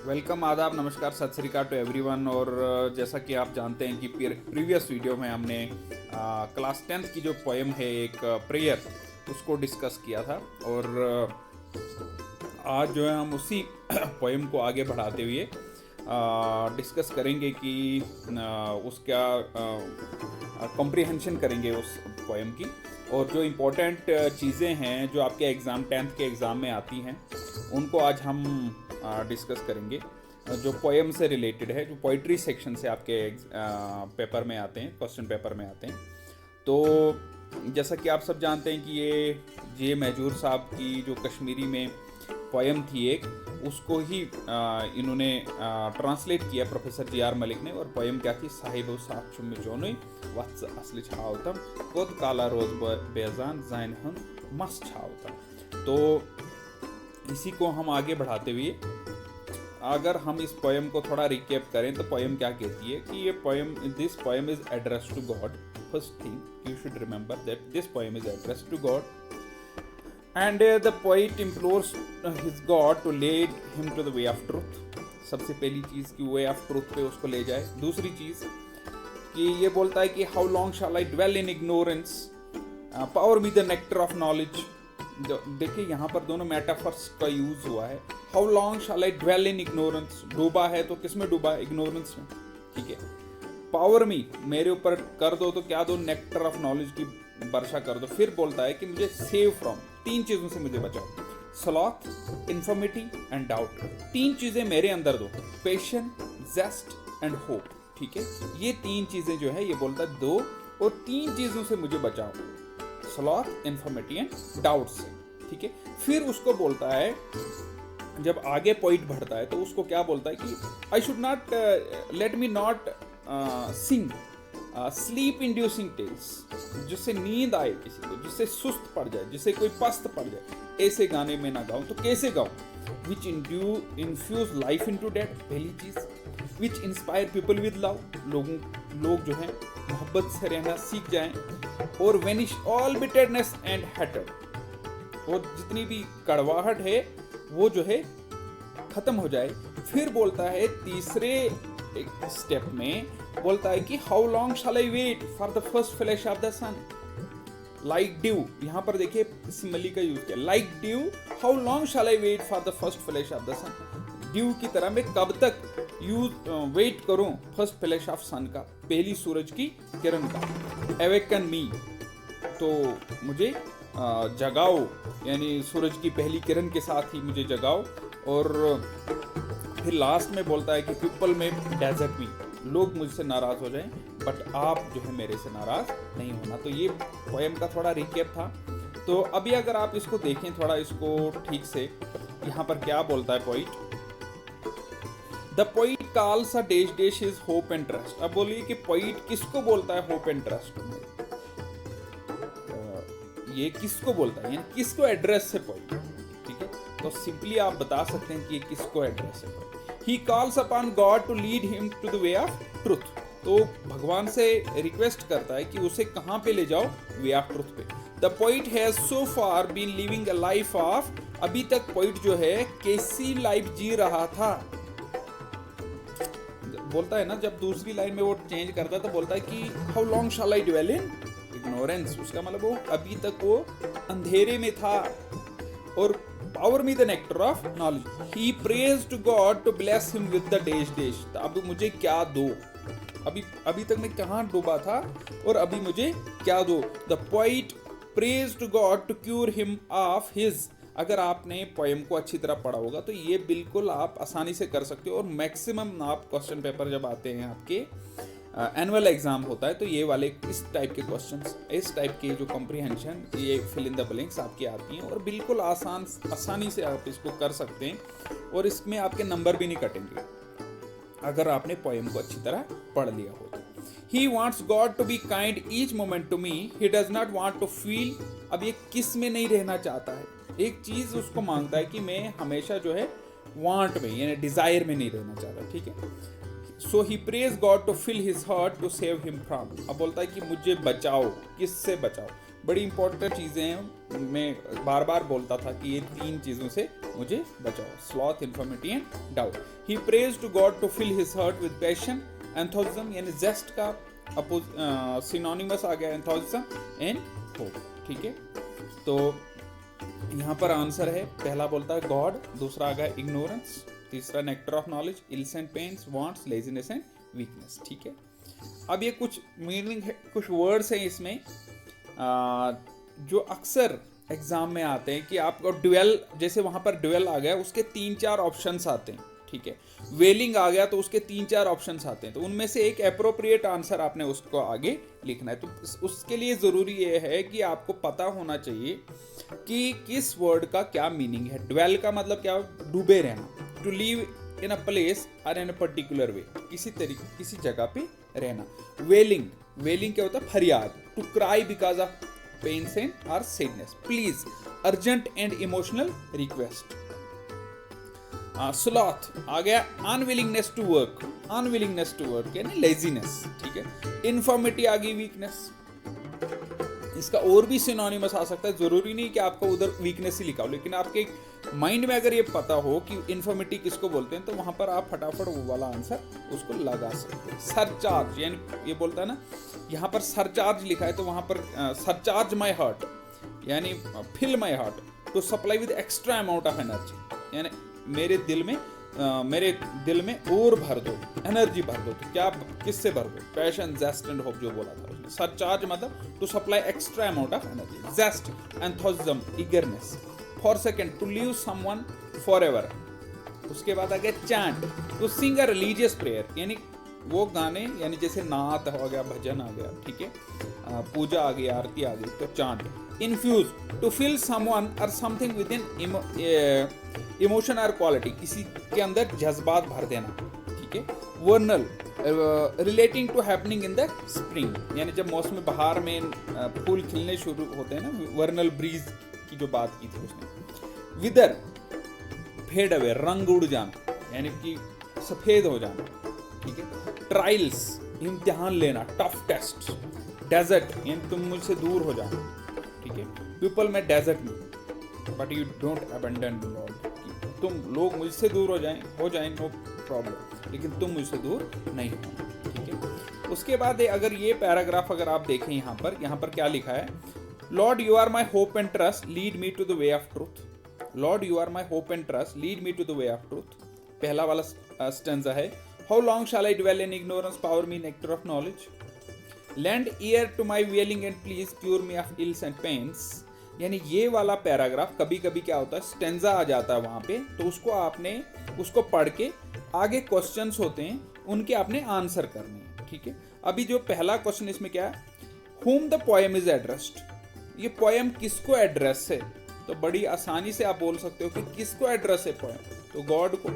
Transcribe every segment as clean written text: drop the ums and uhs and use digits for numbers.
Welcome, आदाब, नमस्कार, सत श्री अकाल टू एवरीवन। और जैसा कि आप जानते हैं कि प्रीवियस वीडियो में हमने क्लास 10th की जो पोएम है एक प्रेयर उसको डिस्कस किया था। और आज जो है हम उसी पोएम को आगे बढ़ाते हुए डिस्कस करेंगे कि उसका कॉम्प्रिहेंशन करेंगे उस पोएम की, और जो इम्पोर्टेंट चीज़ें हैं जो आपके एग्ज़ाम 10th के एग्ज़ाम में आती हैं उनको आज हम डिस्कस करेंगे, जो पोएम से रिलेटेड है, जो पोइट्री सेक्शन से आपके पेपर में आते हैं, क्वेश्चन पेपर में आते हैं। तो जैसा कि आप सब जानते हैं कि ये महजूर साहब की जो कश्मीरी में पोएम थी एक, उसको ही इन्होंने ट्रांसलेट किया प्रोफेसर जी.आर. मलिक ने। और पोएम क्या थी? साहिब साथ चुम जोनई वत्स असली छावतम खुद काला रोज बेजान जैन हम मस्त छावतम। तो इसी को हम आगे बढ़ाते हुए अगर हम इस पोएम को थोड़ा रिकैप करें तो पोएम क्या कहती है कि ये poem, this poem is address to God. First thing you should remember that this poem is address to God, and the poet implores his God to lead him to the way of truth. सबसे पहली चीज़ कि वे of truth पे उसको ले जाए। दूसरी चीज़ कि ये बोलता है कि how long shall I dwell in ignorance, power me the nectar of knowledge. देखिए यहाँ पर दोनों मेटाफर्स का यूज हुआ है। How long shall I dwell in ignorance, डूबा है तो किस में डूबा है? इग्नोरेंस में, ठीक है। पावर मी, मेरे ऊपर कर दो तो क्या दो? नेक्टर ऑफ नॉलेज की वर्षा कर दो। फिर बोलता है कि मुझे सेव फ्रॉम, तीन चीजों से मुझे बचाओ, स्लॉथ, इन्फॉर्मिटी एंड डाउट। तीन चीजें मेरे अंदर दो, पेशन, जेस्ट एंड होप, ठीक है। ये तीन चीजें जो है ये बोलता है दो, और तीन चीजों से मुझे बचाओ, स्लॉथ, इन्फॉर्मिटी एंड डाउट से, ठीक है। फिर उसको बोलता है, जब आगे पॉइंट बढ़ता है तो उसको क्या बोलता है कि I should not let me not sing sleep inducing tales, जिससे नींद आए किसी को, जिससे सुस्त पड़ जाए, जिससे कोई पस्त पड़ जाए, ऐसे गाने में ना गाऊं। तो कैसे गाऊं? Which infuse life into death, पहली चीज। Which inspire people with love, लोग जो है मोहब्बत से रहना सीख जाएं। और vanish all bitterness and hatred, और जितनी भी कड़वाहट है वो जो है खत्म हो जाए। फिर बोलता है तीसरे स्टेप में, बोलता है कि how long shall I wait for the first flash of the sun, like dew. यहाँ पर देखिए सिमली का यूज किया, like dew, how long shall I wait for the first flash of the sun. Dew की तरह मैं कब तक वेट करूं फर्स्ट फ्लैश ऑफ सन का, पहली सूरज की किरण का। एवेकन मी, तो मुझे जगाओ, यानी सूरज की पहली किरण के साथ ही मुझे जगाओ। और फिर लास्ट में बोलता है कि पीपल में डेजर्ट मी, लोग मुझसे नाराज हो जाएं बट आप जो है मेरे से नाराज नहीं होना। तो ये पोएम का थोड़ा रिकैप था। तो अभी अगर आप इसको देखें थोड़ा इसको ठीक से, यहाँ पर क्या बोलता है poet? The poet calls a dash dash his hope and trust. अब बोलिए कि पोइट किसको बोलता है होप एंड ट्रस्ट? ये किसको बोलता है, यानी किसको एड्रेस है पोइट, ठीक है। तो सिंपली आप बता सकते हैं कि ये किसको एड्रेस है। He calls upon God to lead him to the way of truth. तो भगवान से रिक्वेस्ट करता है कि उसे कहाँ पे ले जाओ? वे ऑफ ट्रुथ पे। The poet has so far been living a life of, अभी तक पोइट जो है कैसी लाइफ जी रहा था? बोलता है ना, जब दूसरी लाइन में वो चेंज करता है तो बोलता है कि how long shall I dwell in ignorance, उसका मतलब वो अभी तक वो अंधेरे में था। और power me the nectar of knowledge, he praise to God to bless him with the dash dash. तो अब मुझे क्या दो? अभी तक मैं कहाँ डूबा था और अभी मुझे क्या दो? The poet praise to God to cure him of his. अगर आपने पोएम को अच्छी तरह पढ़ा होगा तो ये बिल्कुल आप आसानी से कर सकते हो। और मैक्सिमम आप क्वेश्चन पेपर जब आते हैं, आपके एनुअल एग्जाम होता है, तो ये वाले इस टाइप के क्वेश्चंस, इस टाइप के जो कॉम्प्रिहेंशन, ये फिल इन द ब्लैंक्स आपकी आती हैं, और बिल्कुल आसानी से आप इसको कर सकते हैं। और इसमें आपके नंबर भी नहीं कटेंगे अगर आपने पोएम को अच्छी तरह पढ़ लिया हो तो। He wants God to be kind each moment to me. He does not want to feel. अब ये किस में नहीं रहना चाहता है? एक चीज उसको मांगता है कि मैं हमेशा जो है वांट में, यानी डिजायर में नहीं रहना चाहता, ठीक है। So he prays God to fill his heart to save him from. अब बोलता है कि मुझे बचाओ, किससे बचाओ। बड़ी इंपॉर्टेंट चीज़ें हैं, मैं बार बार बोलता था कि ये 3 चीज़ों से मुझे बचाओ, sloth, infirmity and doubt. He praise to God to fill his heart with passion, enthusiasm यानी जेस्ट का सिनोनिमस आ गया एंथुसिज्म एंड होप। ठीक है, तो यहाँ पर आंसर है, पहला बोलता है गॉड, दूसरा आ गया इग्नोरेंस, तीसरा nectar of knowledge, ills and pens, wants, laziness and weakness. ठीक है, अब ये कुछ मीनिंग है, कुछ वर्ड्स हैं इसमें जो अक्सर एग्जाम में आते हैं कि आपको ड्यूअल, जैसे वहाँ पर ड्यूअल आ गया उसके 3-4 ऑप्शंस आते हैं। ठीक है, वेलिंग आ गया तो उसके 3-4 ऑप्शंस आते हैं, तो उनमें से एक एप्रोप्रिएट आंसर आपने उसको आगे लिखना है। तो उसके लिए ज़रूरी ये है कि आपको पता होना चाहिए कि किस वर्ड का क्या मीनिंग है। ड्वेल का मतलब क्या, डूबे रहना, to live in a place और इन अ पर्टिकुलर वे, किसी जगह पे रहना। वेलिंग, वेलिंग क्या होता है, फरियाद, to cry because of pains and और sadness, please, urgent and emotional request. Sloth आ गया unwillingness to work, unwillingness to work यानी लेजीनेस। ठीक है, इन्फॉर्मिटी आ गई वीकनेस, इसका और भी सिनोनिमस आ सकता है, जरूरी नहीं कि आपको उधर वीकनेस ही लिखा हो, लेकिन आपके माइंड में अगर ये पता हो कि इन्फॉर्मिटी किसको बोलते हैं तो वहां पर आप फटाफट वो वाला आंसर उसको लगा सकते हैं। सरचार्ज यानी ये बोलता है ना, यहाँ पर सरचार्ज लिखा है तो वहां पर सरचार्ज माई हार्ट यानी fill my heart to supply with extra amount of energy, यानी मेरे दिल में और भर दो, एनर्जी भर दो। तो क्या, किससे भर दो, पैशन, जेस्ट एंड होप जो बोला था उसने। सरचार्ज मतलब to supply extra amount of energy, zest, enthusiasm, eagerness. Forsake, to leave someone forever. उसके बाद आ गया chant, to sing a religious prayer यानी वो गाने, यानी जैसे नात हो गया, भजन आ गया। ठीक है, पूजा आ गई, आरती आ गई, तो chant. Infuse, to fill someone और समथिंग विद इन इमोशन और क्वालिटी, किसी के अंदर जज्बात भर देना। ठीक है, vernal, relating to happening in the spring यानी जब मौसम बहार में फूल खिलने शुरू होते हैं ना, वर्नल ब्रीज की जो बात की थी उसने। विदर, फेड अवे, रंग उड़ जाना यानी कि सफेद हो जाना। ठीक है, ट्रायल्स, इम्तिहान लेना, टफ टेस्ट। डेजर्ट यानी तुम मुझसे दूर हो जाना। ठीक है, पीपल में डेजर्ट में, but you don't abandon the Lord, तुम लोग मुझसे दूर हो जाएं नो प्रॉब्लम, लेकिन तुम मुझसे दूर नहीं हो। ठीक है, उसके बाद अगर ये पैराग्राफ अगर आप देखें यहाँ पर क्या लिखा है, lord you are my hope and trust, lead me to the way of truth. Lord you are my hope and trust, lead me to the way of truth, पहला वाला स्टेंजा है। How long shall I dwell in ignorance, power me nectar of knowledge. Lend ear to my wailing and please cure me of ills and pains, यानी ये वाला paragraph कभी कभी क्या होता है, स्टेंजा आ जाता है वहां पे, तो उसको आपने उसको पढ़ के आगे क्वेश्चंस होते हैं उनके आपने आंसर करने हैं। ठीक है, अभी जो पहला क्वेश्चन इसमें क्या है, whom the poem is addressed, ये पोएम किसको एड्रेस है, तो बड़ी आसानी से आप बोल सकते हो कि किसको एड्रेस है पोएम, तो गॉड को।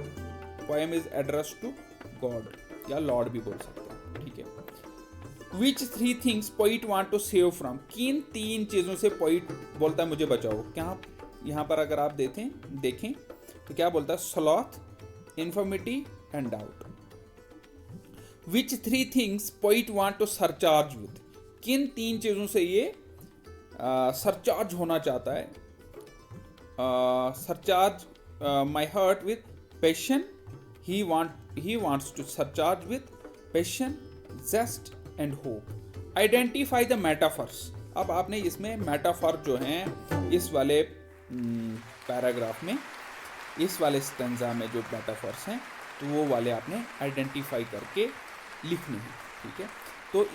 Poem is address to god या लॉर्ड भी बोल सकते हो। ठीक है, Which 3 things poet want to save from, किन 3 चीजों से पोइट बोलता है मुझे बचाओ। क्या यहाँ पर अगर आप देखें तो क्या बोलता है, sloth, infirmity and doubt. Which 3 things poet want to surcharge with, किन 3 चीजों से ये सरचार्ज होना चाहता है। Surcharge my heart with passion, he wants to surcharge with passion, zest and hope. Identify the metaphors, अब आपने इसमें मेटाफर जो हैं इस वाले पैराग्राफ में, इस वाले स्टेंजा में जो मेटाफर्स हैं तो वो वाले आपने आइडेंटिफाई करके लिखने हैं। ठीक है, तो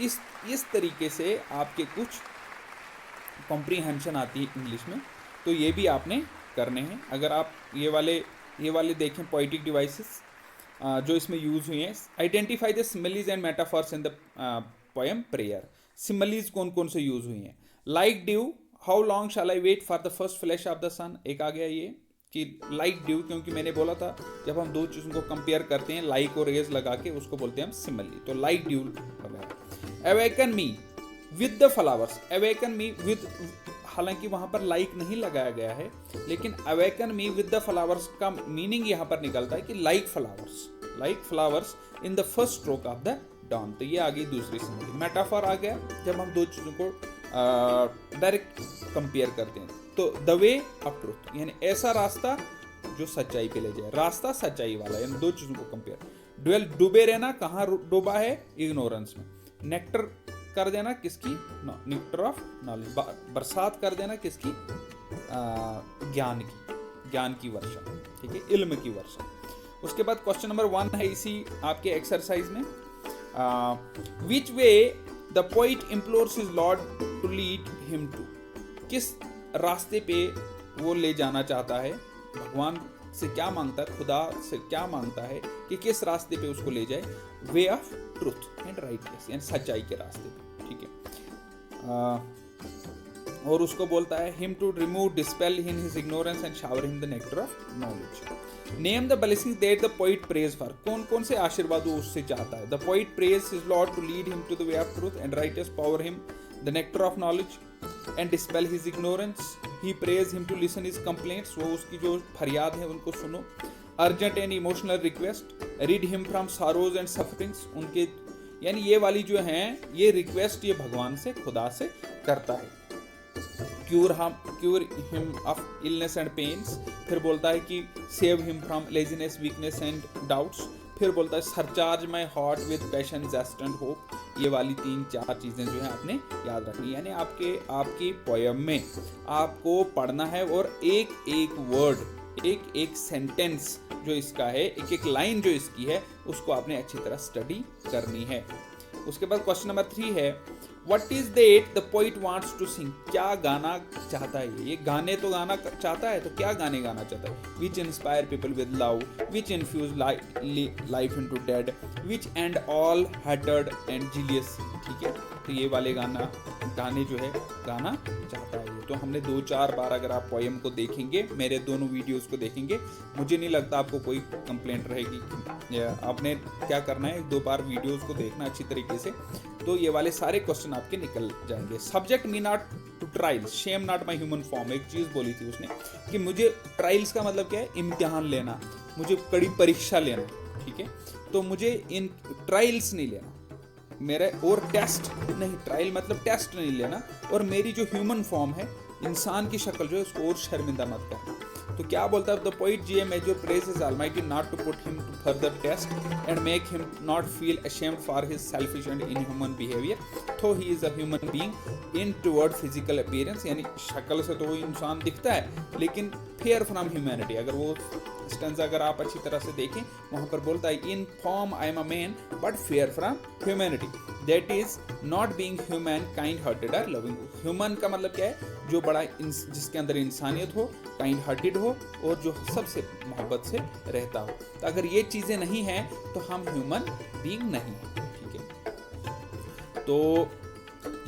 इस तरीके से आपके कुछ कॉम्प्रीहेंशन आती है इंग्लिश में, तो ये भी आपने करने हैं। अगर आप ये वाले देखें पोइटिक डिवाइसेस जो इसमें यूज हुई हैं, identify the similes and metaphors in the poem prayer. Similes कौन कौन से यूज हुई हैं, like dew, how long shall I wait for the first flash of the sun, एक आ गया ये कि लाइक ड्यू, क्योंकि मैंने बोला था जब हम 2 चीज़ों को कंपेयर करते हैं लाइक और एज लगा के उसको बोलते हैं हम सिमिली, तो लाइक ड्यू वगैरह। Awaken me with the flowers, awaken me with, हालांकि वहां पर लाइक नहीं लगाया गया है, लेकिन awaken me with the flowers का मीनिंग यहाँ पर निकलता है कि like flowers, like flowers in the first stroke of the dawn. तो ये आ गई दूसरी सिमिलरिटी। मेटाफर आ गया जब हम दो चीज़ों को डायरेक्ट कंपेयर करते हैं। तो द वे ऑफ ट्रूथ यानी ऐसा रास्ता जो सच्चाई पे ले जाए, रास्ता सच्चाई वाला, यानी दो चीज़ों को कंपेयर। ड्वेल डूबे रहना, कहाँ डूबा है? इग्नोरेंस में। नेक्टर कर देना किसकी? नेक्टर ऑफ नॉलेज, बरसात कर देना किसकी? ज्ञान की वर्षा, ठीक है, इल्म की वर्षा। उसके बाद क्वेश्चन नंबर 1 है इसी आपके एक्सरसाइज में, which way the poet implores his lord to lead him to. किस रास्ते पे वो ले जाना चाहता है, भगवान से क्या मांगता है, खुदा से क्या मांगता है कि किस रास्ते पे उसको ले जाए? वे ऑफ ट्रूथ एंड राइटनेस, यानी सच्चाई के रास्ते पे, ठीक है। और उसको बोलता है him to remove dispel in his ignorance and shower him the nectar of knowledge. Name the blessings that the poet prays for. कौन कौन से आशीर्वाद वो उससे चाहता है? The poet prays his lord to lead him to the way of truth and righteousness, power him the nectar of knowledge and dispel his ignorance. He prays him to listen his complaints, वो उसकी जो फरियाद है उनको सुनो। Urgent and emotional request, read him from sorrows and sufferings. उनके यानी ये वाली जो हैं ये रिक्वेस्ट ये भगवान से, खुदा से करता है। Cure him of illness and pains. फिर बोलता है कि save him from laziness, weakness and doubts. फिर बोलता है surcharge my heart with passion, zest and hope. ये वाली 3-4 चीज़ें जो है आपने याद रखनी, यानी आपकी पोयम में आपको पढ़ना है और एक एक वर्ड, एक एक सेंटेंस जो इसका है, एक एक लाइन जो इसकी है, उसको आपने अच्छी तरह स्टडी करनी है। उसके बाद क्वेश्चन नंबर 3 है, What is that the poet wants to sing? क्या गाना चाहता है ये? गाने तो गाना चाहता है, तो क्या गाने गाना चाहता है? Which inspire people with love, which infuse life into dead, which end all hatred and jealousy। ठीक है, तो ये वाले गाने जो है गाना चाहता है ये। तो हमने 2-4 बार अगर आप पोएम को देखेंगे, मेरे दोनों वीडियोस को देखेंगे, मुझे नहीं लगता आपको कोई कंप्लेंट रहेगी। आपने क्या करना है, 2 बार वीडियोस को देखना अच्छी तरीके से, तो ये वाले सारे क्वेश्चन आपके निकल जाएंगे। Subject me not to trials, shame not my human form. एक चीज़ बोली थी उसने कि मुझे ट्रायल्स का मतलब क्या है? इम्तिहान लेना, मुझे कड़ी परीक्षा लेना, ठीक है, तो मुझे इन ट्रायल्स नहीं लेना मेरा, और टेस्ट नहीं, ट्रायल मतलब टेस्ट नहीं लेना, और मेरी जो ह्यूमन फॉर्म है, इंसान की शक्ल जो है, उसको और शर्मिंदा मत करना। तो क्या बोलता है? The poet G major prays his almighty not to put him to further test and make him not feel ashamed for his selfish and inhuman behaviour, तो he is a human being in toward physical appearance. यानी शक्ल से तो वो इंसान दिखता है, लेकिन फेयर फ्रॉम ह्यूमैनिटी। अगर वो स्टेंजा अगर आप अच्छी तरह से देखें, वहाँ पर बोलता है in form I am a man but fair from humanity, that is not being human, kind hearted और लविंग। ह्यूमन का मतलब क्या है? जो बड़ा जिसके अंदर इंसानियत हो, काइंड हार्टेड हो, और जो सबसे मोहब्बत से रहता हो। तो अगर ये चीज़ें नहीं हैं तो हम ह्यूमन बीइंग नहीं हैं, ठीक है। तो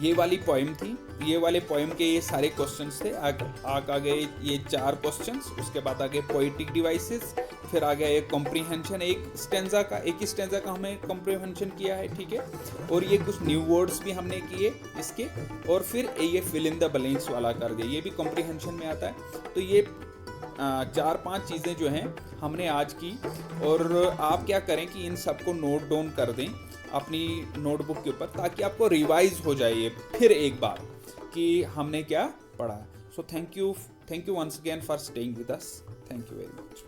ये वाली पोएम थी, ये वाले पोएम के ये सारे क्वेश्चंस थे। आ गए ये 4 क्वेश्चंस, उसके बाद आ गए पोएटिक डिवाइसेस, फिर आ गया एक कॉम्प्रीहेंशन, एक ही स्टेंजा का हमने कॉम्प्रीहेंशन किया है, ठीक है, और ये कुछ न्यू वर्ड्स भी हमने किए इसके, और फिर ये फिल इन द ब्लैंक्स वाला कर दिया, ये भी कॉम्प्रीहेंशन में आता है। तो ये 4-5 चीज़ें जो हैं हमने आज की, और आप क्या करें कि इन सबको नोट डाउन कर दें अपनी नोटबुक के ऊपर, ताकि आपको रिवाइज हो जाए ये फिर एक बार कि हमने क्या पढ़ा। So thank you once again for staying with us. Thank you very much.